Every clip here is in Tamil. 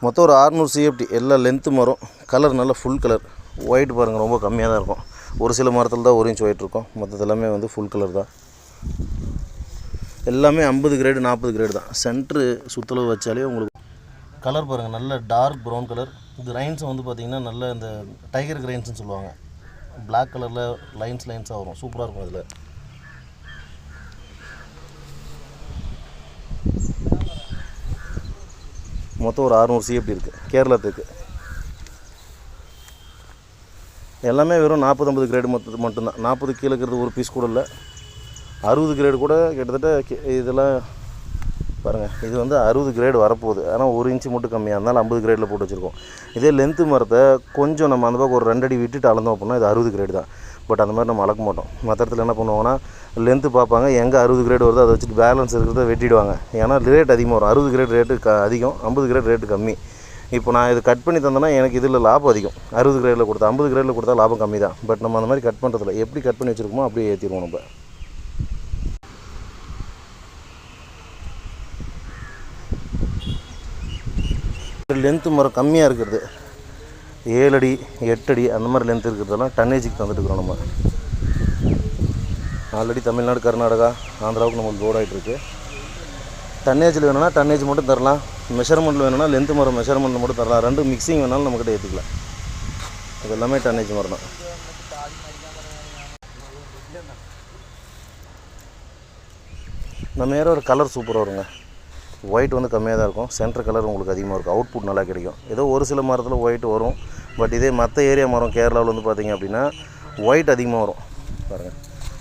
மொத்தம் ஒரு 600 CFT. எல்லாம் லென்த்து மரம். கலர் நல்லா ஃபுல் கலர். ஒயிட் பாருங்கள் ரொம்ப கம்மியாக தான் இருக்கும். ஒரு சில மரத்தில் தான் 1 இன்ச் ஒயிட் இருக்கும். மற்றது எல்லாமே வந்து ஃபுல் கலர் தான். எல்லாமே 50 கிரேடு 40 கிரேடு தான். சென்ட்ரு சுற்றளவு வச்சாலே உங்களுக்கு கலர் பாருங்கள் நல்ல டார்க் ப்ரௌன் கலர். இது ரைன்ஸை வந்து பார்த்திங்கன்னா நல்ல இந்த டைகர் கிரைன்ஸ்னு சொல்லுவாங்க. பிளாக் கலரில் லைன்ஸாக வரும். சூப்பராக இருக்கும் இதில். மொத்தம் ஒரு 600 CFT இருக்குது. கேரளா தேக்கு எல்லாமே வெறும் 40-50 கிரேடு மட்டும்தான். 40 கீழே இருக்கிறது ஒரு பீஸ் கூட இல்லை. 60 கிரேடு கூட கிட்டத்தட்ட இதெல்லாம் பாருங்கள். இது வந்து 60 கிரேடு வரப்போகுது. ஆனால் 1 இன்ச்சு மட்டும் கம்மியாக இருந்தாலும் 50 கிரேடில் போட்டு வச்சுருக்கோம். இதே லென்த்து மரத்தை கொஞ்சம் நம்ம அந்த பக்கம் ஒரு 2 அடி விட்டுட்டு அளந்தோம் அப்படின்னா இது 60 கிரேடு தான். பட் அந்த மாதிரி நம்ம அளக்க மாட்டோம். மற்ற இடத்துல என்ன பண்ணுவாங்கன்னா லென்த்து பார்ப்பாங்க, எங்கே 60 கிரேடு வருதோ அதை வச்சுட்டு பேலன்ஸ் இருக்கிறத வெட்டிடுவாங்க. ஏன்னா ரேட் அதிகமாக வரும். 60 கிரேட் ரேட்டு அதிகம், 50 கிரேட் ரேட்டு கம்மி. இப்போ நான் இது கட் பண்ணி தந்தேன்னா எனக்கு இதில் லாபம் அதிகம். 60 கிரேடில் கொடுத்தா 50 கிரேடில் கொடுத்தா லாபம் கம்மி தான். பட் நம்ம அந்த மாதிரி கட் பண்ணுறதில்ல. எப்படி கட் பண்ணி வச்சுருக்கோமோ அப்படியே ஏற்றிடுவோம் நம்ம. லென்த்து மரம் கம்மியாக இருக்கிறது 7 அடி 8 அடி அந்த மாதிரி லென்த் இருக்கிறதெல்லாம் டன்னேஜுக்கு தந்துட்டுருக்குறோம். நம்ம ஆல்ரெடி தமிழ்நாடு, கர்நாடகா, ஆந்திராவுக்கு நம்மளுக்கு லோட் ஆகிட்டுருக்கு. டன்னேஜில் வேணும்னா டன்னேஜ் மட்டும் தரலாம். மெஷர்மெண்ட்டில் வேணும்னா லென்த்து மரம் மெஷர்மெண்ட்டில் மட்டும் தரலாம். 2 மிக்சிங் வேணாலும் நம்மக்கிட்ட ஏற்றிக்கலாம். இது எல்லாமே டன்னேஜ் மரம் தான். நம்ம ஏற ஒரு கலர் சூப்பராக வருங்க. ஒயிட் வந்து கம்மியாக தான் இருக்கும். சென்டர் கலர் உங்களுக்கு அதிகமாக இருக்கும். அவுட்புட் நல்லா கிடைக்கும். ஏதோ ஒரு சில மரத்தில் ஒயிட் வரும். பட் இதே மற்ற ஏரியா மரம் கேரளாவில் வந்து பார்த்திங்க அப்படின்னா ஒயிட் அதிகமாக வரும். பாருங்கள்,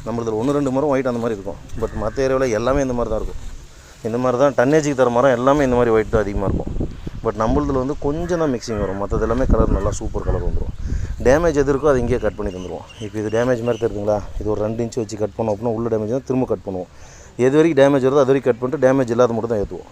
நம்மளதில் 1-2 மரம் ஒயிட் அந்த மாதிரி இருக்கும். பட் மற்ற ஏரியாவில் எல்லாமே இந்த மாதிரி தான் இருக்கும். இந்த மாதிரி தான் டன்னேஜுக்கு தர மரம் எல்லாமே இந்த மாதிரி ஒயிட் தான் அதிகமாக இருக்கும். பட் நம்மளதில் வந்து கொஞ்சம் தான் மிக்சிங் வரும். மற்றது எல்லாமே கலர் நல்லா சூப்பர் கலர் வந்துடும். டேமேஜ் எது இருக்கோ அது இங்கேயே கட் பண்ணி தந்துடுவோம். இப்போ இது டேமேஜ் மாதிரி தெரியுதுங்களா? இது ஒரு 2 இன்ச்சு வச்சு கட் பண்ணோம் அப்படின்னா உள்ள டேமேஜ் தான் திரும்ப கட் பண்ணுவோம். எது வரைக்கும் டேமேஜ் வருதோ அது வரைக்கும் கட் பண்ணிட்டு டேமேஜ் இல்லாத மட்டும் தான் ஏற்றுவோம்.